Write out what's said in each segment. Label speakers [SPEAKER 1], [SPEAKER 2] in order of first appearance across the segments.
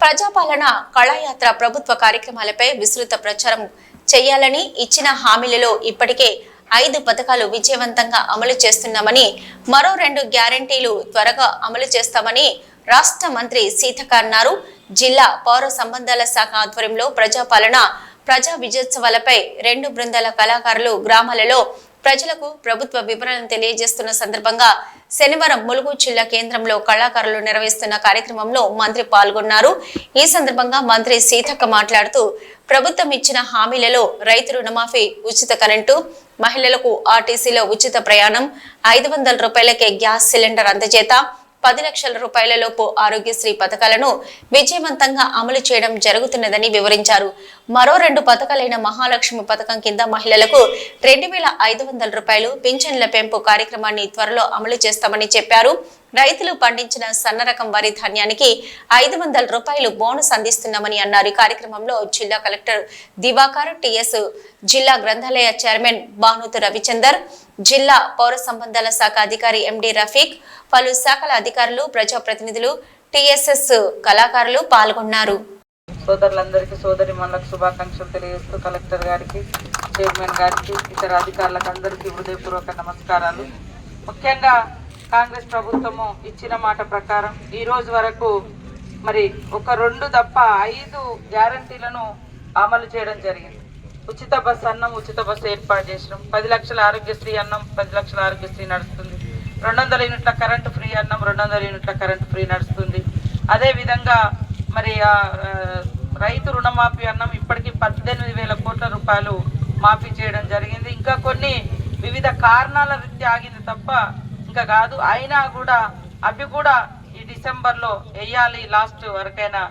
[SPEAKER 1] ప్రజాపాలన కళాయాత్ర ప్రభుత్వ కార్యక్రమాలపై విస్తృత ప్రచారం చేయాలని ఇచ్చిన హామీలలో ఇప్పటికే 5 పథకాలు విజయవంతంగా అమలు చేస్తున్నామని, మరో 2 గ్యారెంటీలు త్వరగా అమలు చేస్తామని రాష్ట్ర మంత్రి సీతక్క అన్నారు. జిల్లా పౌర సంబంధాల శాఖ ఆధ్వర్యంలో ప్రజాపాలన ప్రజా విజయోత్సవాలపై 2 బృందాల కళాకారులు గ్రామాలలో ప్రజలకు ప్రభుత్వ వివరాలను తెలియజేస్తున్న సందర్భంగా శనివారం ములుగు జిల్లా కేంద్రంలో కళాకారులు నిర్వహిస్తున్న కార్యక్రమంలో మంత్రి పాల్గొన్నారు. ఈ సందర్భంగా మంత్రి సీతక్క మాట్లాడుతూ ప్రభుత్వం ఇచ్చిన హామీలలో రైతు రుణమాఫీ, ఉచిత కరెంటు, మహిళలకు ఆర్టీసీలో ఉచిత ప్రయాణం, 500 రూపాయలకే గ్యాస్ సిలిండర్ అందజేత, 10 లక్షల రూపాయల లోపు ఆరోగ్యశ్రీ పథకాలను విజయవంతంగా అమలు చేయడం జరుగుతున్నదని వివరించారు. మరో 2 పథకాలైన మహాలక్ష్మి పథకం కింద మహిళలకు 2500 రూపాయలు పింఛన్ల పెంపు కార్యక్రమాన్ని త్వరలో అమలు చేస్తామని చెప్పారు. రైతులు పండించిన సన్నరకం వరి ధాన్యానికి 500 రూపాయలు బోనస్ అందిస్తున్నామని అన్నారు. ఈ కార్యక్రమంలో జిల్లా కలెక్టర్ దివాకర్, టిఎస్ జిల్లా గ్రంథాలయ చైర్మన్ భానుతు రవిచందర్, జిల్లా పౌర సంబంధాల శాఖ అధికారి ఎండి రఫీక్, పలు శాఖల అధికారులు, ప్రజాప్రతినిధులు, టిఎస్ఎస్ కళాకారులు పాల్గొన్నారు.
[SPEAKER 2] సోదరులందరికీ, సోదరి మనులకు శుభాకాంక్షలు తెలియజేస్తూ కలెక్టర్ గారికి, చైర్మన్ గారికి, ఇతర అధికారులకు అందరికీ హృదయపూర్వక నమస్కారాలు. ముఖ్యంగా కాంగ్రెస్ ప్రభుత్వము ఇచ్చిన మాట ప్రకారం ఈ రోజు వరకు మరి 2 తప్ప 5 గ్యారంటీలను అమలు చేయడం జరిగింది. ఉచిత బస్సు అన్నం, ఉచిత బస్సు ఏర్పాటు చేసినాం. 10 లక్షల ఆరోగ్యశ్రీ అన్నం, 10 లక్షల ఆరోగ్యశ్రీ నడుస్తుంది. 200 యూనిట్ల కరెంటు ఫ్రీ అన్నం, 200 యూనిట్ల కరెంటు ఫ్రీ నడుస్తుంది. అదేవిధంగా మరి రైతు రుణమాఫీ అన్నం ఇప్పటికీ 18,000 కోట్ల రూపాయలు మాఫీ చేయడం జరిగింది. ఇంకా కొన్ని వివిధ కారణాల రీత్యా ఆగింది తప్ప ఇంకా కాదు. అయినా కూడా అవి కూడా ఈ డిసెంబర్లో వేయాలి లాస్ట్ వరకైనా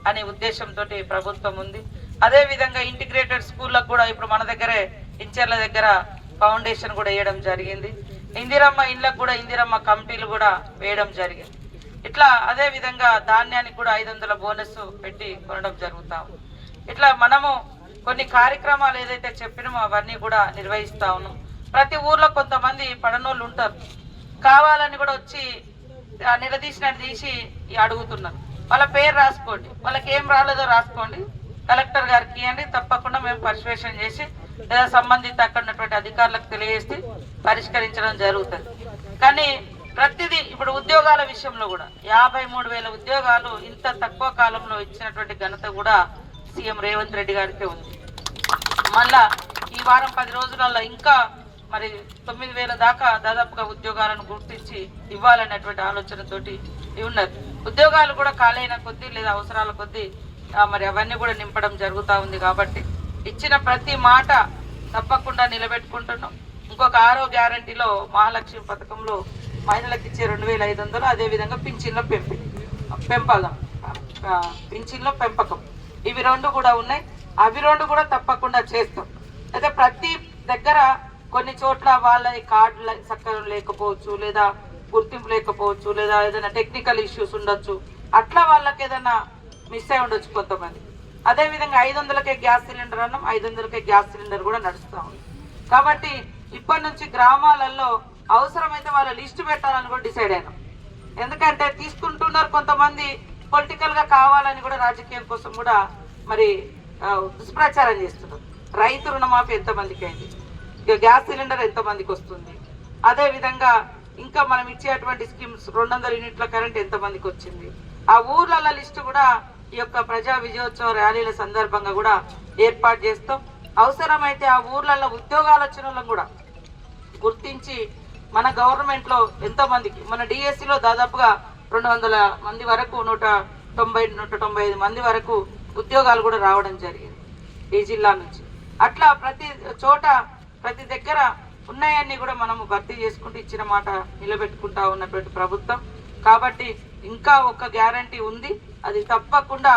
[SPEAKER 2] అనే ఉద్దేశంతో ప్రభుత్వం ఉంది. అదేవిధంగా ఇంటిగ్రేటెడ్ స్కూళ్ళకు కూడా ఇప్పుడు మన దగ్గరే ఇంచర్ల దగ్గర ఫౌండేషన్ కూడా వేయడం జరిగింది. ఇందిరమ్మ ఇళ్ళకు కూడా ఇందిరమ్మ కమిటీలు కూడా వేయడం జరిగింది. ఇట్లా అదేవిధంగా ధాన్యానికి కూడా 500 బోనస్ పెట్టి కొనడం జరుగుతాం. ఇట్లా మనము కొన్ని కార్యక్రమాలు ఏదైతే చెప్పినామో అవన్నీ కూడా నిర్వహిస్తా ఉన్నాం. ప్రతి ఊర్లో కొంతమంది పడనోళ్ళు ఉంటారు, కావాలని కూడా వచ్చి నిలదీసినట్టు తీసి అడుగుతున్నారు. వాళ్ళ పేరు రాసుకోండి, వాళ్ళకి ఏం రాలేదో రాసుకోండి, కలెక్టర్ గారికి ఇవ్వండి, తప్పకుండా మేము పరిశీలన చేసి లేదా సంబంధిత అక్కడ ఉన్నటువంటి అధికారులకు తెలియజేసి పరిష్కరించడం జరుగుతుంది. కానీ ప్రతిదీ ఇప్పుడు ఉద్యోగాల విషయంలో కూడా 53,000 ఉద్యోగాలు ఇంత తక్కువ కాలంలో ఇచ్చినటువంటి ఘనత కూడా సీఎం రేవంత్ రెడ్డి గారికి ఉంది. మళ్ళా ఈ వారం 10 రోజులలో ఇంకా మరి 9,000 దాకా దాదాపుగా ఉద్యోగాలను గుర్తించి ఇవ్వాలనేటువంటి ఆలోచనతోటి ఉన్నారు. ఉద్యోగాలు కూడా ఖాళీ కొద్దీ లేదా అవసరాల కొద్దీ మరి అవన్నీ కూడా నింపడం జరుగుతూ ఉంది. కాబట్టి ఇచ్చిన ప్రతి మాట తప్పకుండా నిలబెట్టుకుంటున్నాం. ఇంకొక 6వ గ్యారంటీలో మహాలక్ష్మి పథకంలో మహిళలకు ఇచ్చే 2,500, అదేవిధంగా పింఛన్ల పింఛన్ల పెంపకం, ఇవి 2 కూడా ఉన్నాయి. అవి 2 కూడా తప్పకుండా చేస్తాం. అయితే ప్రతి దగ్గర కొన్ని చోట్ల వాళ్ళ కార్డులు చక్కగా లేకపోవచ్చు, లేదా గుర్తింపు లేకపోవచ్చు, లేదా ఏదైనా టెక్నికల్ ఇష్యూస్ ఉండొచ్చు. అట్లా వాళ్ళకి ఏదైనా మిస్ అయి ఉండొచ్చు కొంతమంది. అదేవిధంగా 500కే గ్యాస్ సిలిండర్ అన్నాం, 500కే గ్యాస్ సిలిండర్ కూడా నడుస్తూ ఉంది. కాబట్టి ఇప్పటి నుంచి గ్రామాలలో అవసరమైతే వాళ్ళ లిస్టు పెట్టాలని కూడా డిసైడ్ అయినాం. ఎందుకంటే తీసుకుంటున్నారు కొంతమంది పొలిటికల్గా కావాలని కూడా, రాజకీయం కోసం కూడా మరి దుష్ప్రచారం చేస్తున్నారు. రైతు రుణమాఫీ ఎంతమందికి అయింది, గ్యాస్ సిలిండర్ ఎంతమందికి వస్తుంది, అదేవిధంగా ఇంకా మనం ఇచ్చేటువంటి స్కీమ్స్ 200 యూనిట్ల కరెంట్ ఎంతమందికి వచ్చింది, ఆ ఊర్ల లిస్టు కూడా ఈ యొక్క ప్రజా విజయోత్సవ ర్యాలీల సందర్భంగా కూడా ఏర్పాటు చేస్తాం. అవసరమైతే ఆ ఊర్లలో ఉద్యోగాలు వచ్చిన వాళ్ళని కూడా గుర్తించి మన గవర్నమెంట్లో ఎంతమందికి, మన డిఎస్సిలో దాదాపుగా 200 మంది వరకు 195 మంది వరకు ఉద్యోగాలు కూడా రావడం జరిగింది ఈ జిల్లా నుంచి. అట్లా ప్రతి చోట ప్రతి దగ్గర ఉన్నాయన్నీ కూడా మనము భర్తీ చేసుకుంటూ ఇచ్చిన మాట నిలబెట్టుకుంటా ఉన్నటువంటి ప్రభుత్వం. కాబట్టి ఇంకా ఒక గ్యారంటీ ఉంది, అది తప్పకుండా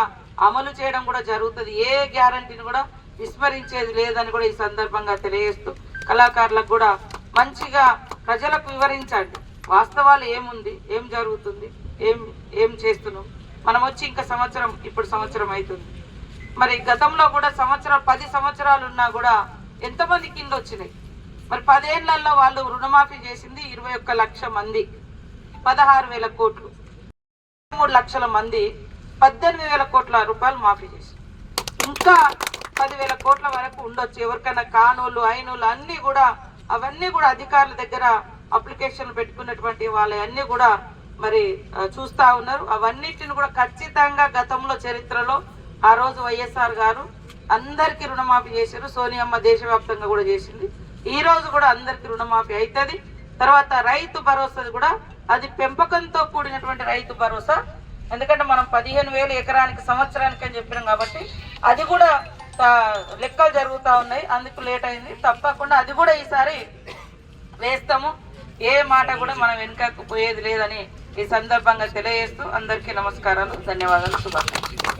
[SPEAKER 2] అమలు చేయడం కూడా జరుగుతుంది. ఏ గ్యారంటీని కూడా విస్మరించేది లేదని కూడా ఈ సందర్భంగా తెలియజేస్తూ, కళాకారులకు కూడా మంచిగా ప్రజలకు వివరించండి వాస్తవాలు ఏముంది, ఏం జరుగుతుంది, ఏం చేస్తున్నాం. మనం వచ్చి ఇంకా ఇప్పుడు సంవత్సరం అవుతుంది. మరి గతంలో కూడా 10 సంవత్సరాలు ఉన్నా కూడా ఎంతమంది కింద వచ్చినాయి. మరి 10 ఏళ్లలో వాళ్ళు రుణమాఫీ చేసింది 21 లక్షల మంది, 16,000 కోట్లు. 3 లక్షల మంది 18,000 కోట్ల రూపాయలు మాఫీ చేసి ఇంకా 10,000 కోట్ల వరకు ఉండొచ్చు. ఎవరికైనా కానోళ్ళు అయినోళ్ళు అన్నీ కూడా అవన్నీ కూడా అధికారుల దగ్గర అప్లికేషన్లు పెట్టుకున్నటువంటి వాళ్ళన్నీ కూడా మరి చూస్తా ఉన్నారు. అవన్నిటిని కూడా ఖచ్చితంగా గతంలో చరిత్రలో ఆ రోజు వైఎస్ఆర్ గారు అందరికీ రుణమాఫీ చేశారు. సోనియమ్మ దేశవ్యాప్తంగా కూడా చేసింది. ఈ రోజు కూడా అందరికీ రుణమాఫీ అవుతుంది. తర్వాత రైతు భరోసా కూడా అది పెంపకంతో కూడినటువంటి రైతు భరోసా. ఎందుకంటే మనం 15,000 ఎకరానికి సంవత్సరానికి అని చెప్పినాం కాబట్టి అది కూడా లెక్కలు జరుగుతూ ఉన్నాయి. అందుకు లేట్ అయింది. తప్పకుండా అది కూడా ఈసారి వేస్తాము. ఏ మాట కూడా మనం వెనుకకు పోయేది లేదని ఈ సందర్భంగా తెలియజేస్తూ అందరికీ నమస్కారాలు, ధన్యవాదాలు, శుభాకాంక్షలు.